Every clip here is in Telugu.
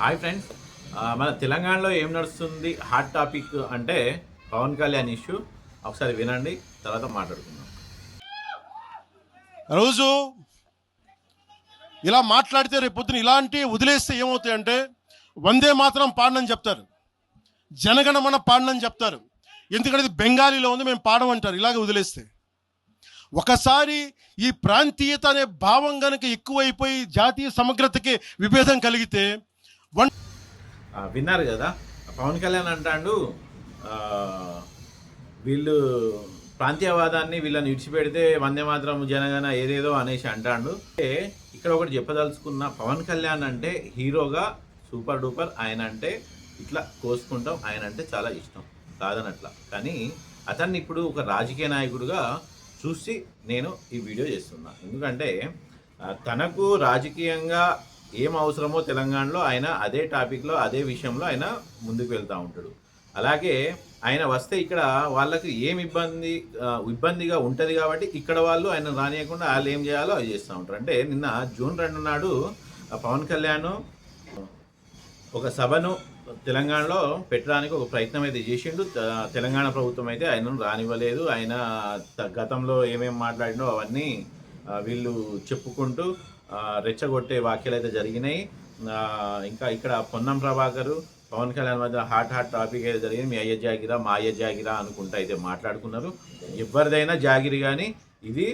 హాయ్ ఫ్రెండ్స్, మన తెలంగాణలో ఏం నడుస్తుంది హాట్ టాపిక్ అంటే పవన్ కళ్యాణ్ ఇష్యూ. ఒకసారి వినండి, తర్వాత మాట్లాడుకుందాం. రోజు ఇలా మాట్లాడితే రేపు పొద్దున ఇలాంటి వదిలేస్తే ఏమవుతాయంటే వందే మాత్రం పాడనని చెప్తారు, జనగణమన పాడనని చెప్తారు. ఎందుకంటే ఇది బెంగాలీలో ఉంది, మేము పాడమంటారు ఇలాగ వదిలేస్తే. ఒకసారి ఈ ప్రాంతీయత అనే భావం కనుక ఎక్కువైపోయి జాతీయ సమగ్రతకి విభేదం కలిగితే విన్నారు కదా, పవన్ కళ్యాణ్ అంటాడు వీళ్ళు ప్రాంతీయవాదాన్ని వీళ్ళని విడిచిపెడితే వందే మాత్రం జనగణ ఏదేదో అనేసి అంటాడు. ఇక్కడ ఒకటి చెప్పదలుచుకున్న, పవన్ కళ్యాణ్ అంటే హీరోగా సూపర్ డూపర్, ఆయన అంటే ఇట్లా కోసుకుంటాం, ఆయన అంటే చాలా ఇష్టం కాదనట్లా. కానీ అతన్ని ఇప్పుడు ఒక రాజకీయ నాయకుడిగా చూసి నేను ఈ వీడియో చేస్తున్నా. ఎందుకంటే తనకు రాజకీయంగా ఏం అవసరమో తెలంగాణలో ఆయన అదే టాపిక్లో అదే విషయంలో ఆయన ముందుకు వెళ్తూ ఉంటాడు. అలాగే ఆయన వస్తే ఇక్కడ వాళ్ళకి ఏం ఇబ్బందిగా ఉంటుంది కాబట్టి ఇక్కడ వాళ్ళు ఆయన రానియకుండా వాళ్ళు ఏం చేయాలో అవి చేస్తూ ఉంటారు. అంటే నిన్న జూన్ 2 నాడు పవన్ కళ్యాణ్ ఒక సభను తెలంగాణలో పెట్టడానికి ఒక ప్రయత్నం అయితే చేసిండు. తెలంగాణ ప్రభుత్వం అయితే ఆయనను రానివ్వలేదు. ఆయన గతంలో ఏమేమి మాట్లాడినో అవన్నీ వీళ్ళు చెప్పుకుంటూ రెచ్చగొట్టే వ్యాఖ్యలు అయితే జరిగినాయి. ఇంకా ఇక్కడ పొన్నం ప్రభాకర్ పవన్ కళ్యాణ్ మధ్య హాట్ టాపిక్ అయితే జరిగింది. మీ అయ్య జాగిరా మా అయ్య జాగిరా అనుకుంటా అయితే మాట్లాడుకున్నారు. ఎవరిదైనా జాగిరి, కానీ ఇది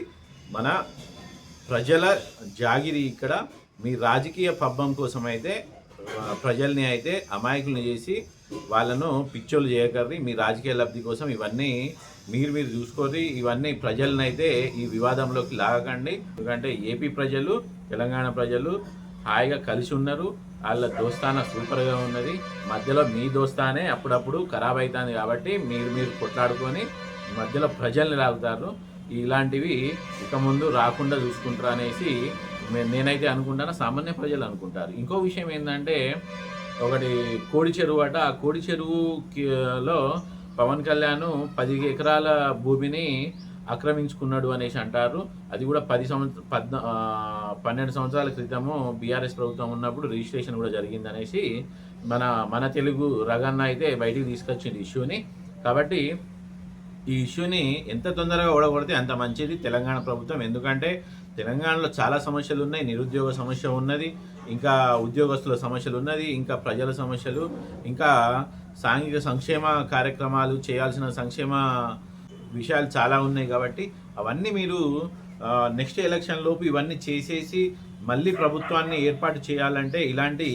మన ప్రజల జాగిరి. ఇక్కడ మీ రాజకీయ పబ్బం కోసం అయితే ప్రజల్ని అయితే అమాయకుల్ని చేసి వాళ్ళను పిచ్చోళ్ళు చేయకర్రి. మీ రాజకీయ లబ్ధి కోసం ఇవన్నీ మీరు చూసుకోర్రి. ఇవన్నీ ప్రజలను అయితే ఈ వివాదంలోకి లాగకండి. ఎందుకంటే ఏపీ ప్రజలు తెలంగాణ ప్రజలు హాయిగా కలిసి ఉన్నారు. వాళ్ళ దోస్తాన సూపర్గా ఉన్నది. మధ్యలో మీ దోస్తానే అప్పుడప్పుడు ఖరాబ్ అవుతుంది కాబట్టి మీరు కొట్లాడుకొని మధ్యలో ప్రజల్ని లాగుతారు. ఇలాంటివి ఇక ముందు రాకుండా చూసుకుంటారు అనేసి నేనైతే అనుకుంటాను, సామాన్య ప్రజలు అనుకుంటారు. ఇంకో విషయం ఏంటంటే, ఒకటి కోడి చెరువు అట. ఆ కోడి చెరువులో పవన్ కళ్యాణ్ 10 ఎకరాల భూమిని ఆక్రమించుకున్నాడు అనేసి అంటారు. అది కూడా 12 సంవత్సరాల క్రితము బీఆర్ఎస్ ప్రభుత్వం ఉన్నప్పుడు రిజిస్ట్రేషన్ కూడా జరిగిందనేసి మన తెలుగు రగన్న అయితే బయటికి తీసుకొచ్చింది ఇష్యూని. కాబట్టి ఈ ఇష్యూని ఎంత తొందరగా ఓడగొడితే అంత మంచిది తెలంగాణ ప్రభుత్వం. ఎందుకంటే తెలంగాణలో చాలా సమస్యలు ఉన్నాయి. నిరుద్యోగ సమస్య ఉన్నది, ఇంకా ఉద్యోగస్తుల సమస్యలు ఉన్నది, ఇంకా ప్రజల సమస్యలు, ఇంకా సాంఘిక సంక్షేమ కార్యక్రమాలు చేయాల్సిన సంక్షేమ విషయాలు చాలా ఉన్నాయి. కాబట్టి అవన్నీ మీరు నెక్స్ట్ ఎలక్షన్ లోపు ఇవన్నీ చేసేసి మళ్ళీ ప్రభుత్వాన్ని ఏర్పాటు చేయాలంటే ఇలాంటి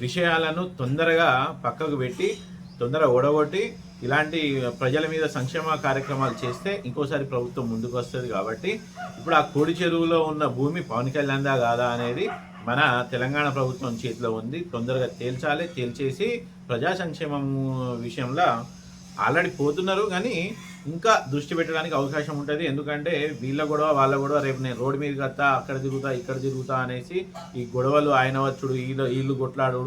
విషయాలను తొందరగా పక్కకు పెట్టి తొందరగా ఓడగొట్టి ఇలాంటి ప్రజల మీద సంక్షేమ కార్యక్రమాలు చేస్తే ఇంకోసారి ప్రభుత్వం ముందుకు వస్తుంది. కాబట్టి ఇప్పుడు ఆ కోడి చెరువులో ఉన్న భూమి పవన్ కళ్యాణ్దా కాదా అనేది మన తెలంగాణ ప్రభుత్వం చేతిలో ఉంది. తొందరగా తేల్చాలి. తేల్చేసి ప్రజా సంక్షేమం విషయంలో ఆల్రెడీ పోతున్నారు, కానీ ఇంకా దృష్టి పెట్టడానికి అవకాశం ఉంటుంది. ఎందుకంటే వీళ్ళ గొడవ వాళ్ళ గొడవ, రేపు నేను రోడ్డు మీదకి వస్తా, అక్కడ తిరుగుతా ఇక్కడ తిరుగుతా అనేసి ఈ గొడవలు, ఆయన వచ్చుడు, వీళ్ళు కొట్లాడు,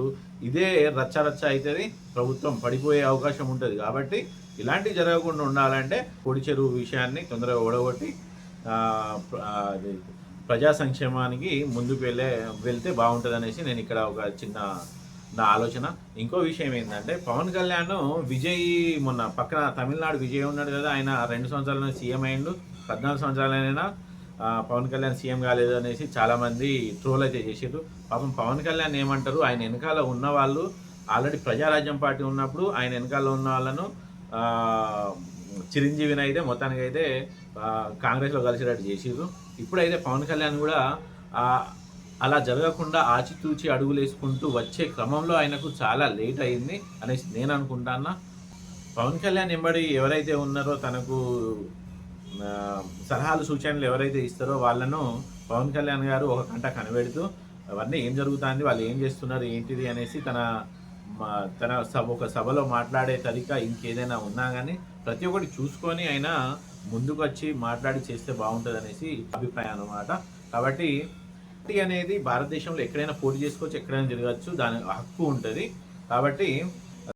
ఇదే రచ్చ అవుతుంది. ప్రభుత్వం పడిపోయే అవకాశం ఉంటుంది. కాబట్టి ఇలాంటివి జరగకుండా ఉండాలంటే కోడి చెరువు విషయాన్ని తొందరగా ఓడగొట్టి ప్రజా సంక్షేమానికి ముందుకు వెళ్తే బాగుంటుంది అనేసి నేను ఇక్కడ ఒక చిన్న నా ఆలోచన. ఇంకో విషయం ఏంటంటే, పవన్ కళ్యాణ్ విజయ్ మొన్న పక్కన తమిళనాడు విజయ్ ఉన్నాడు కదా, ఆయన 2 సంవత్సరాల సీఎం అయ్యిండు. 14 సంవత్సరాలైనా పవన్ కళ్యాణ్ సీఎం కాలేదు అనేసి చాలామంది ట్రోల్ అయితే చేసారు. పాపం పవన్ కళ్యాణ్ ఏమంటారు, ఆయన వెనకాల ఉన్న వాళ్ళు ఆల్రెడీ ప్రజారాజ్యం పార్టీ ఉన్నప్పుడు ఆయన వెనకాల ఉన్న వాళ్ళను చిరంజీవిని అయితే మొత్తానికి అయితే కాంగ్రెస్లో కలిసేటట్టు చేసిర్రు. ఇప్పుడైతే పవన్ కళ్యాణ్ కూడా అలా జరగకుండా ఆచితూచి అడుగులు వేసుకుంటూ వచ్చే క్రమంలో ఆయనకు చాలా లేట్ అయింది అనేసి నేను అనుకుంటాను. పవన్ కళ్యాణ్ వెంబడి ఎవరైతే ఉన్నారో, తనకు సలహాలు సూచనలు ఎవరైతే ఇస్తారో వాళ్ళను పవన్ కళ్యాణ్ గారు ఒక కంట కనిపెడుతూ అవన్నీ ఏం జరుగుతుంది, వాళ్ళు ఏం చేస్తున్నారు ఏంటిది అనేసి ఒక సభలో మాట్లాడే తరిక ఇంకేదైనా ఉన్నా కానీ ప్రతి ఒక్కటి చూసుకొని ఆయన ముందుకు వచ్చి మాట్లాడి చేస్తే బాగుంటుంది అనేసి అభిప్రాయం అన్నమాట. కాబట్టి అనేది భారతదేశంలో ఎక్కడైనా పోటీ చేసుకోవచ్చు, ఎక్కడైనా తిరగచ్చు, దాని హక్కు ఉంటుంది. కాబట్టి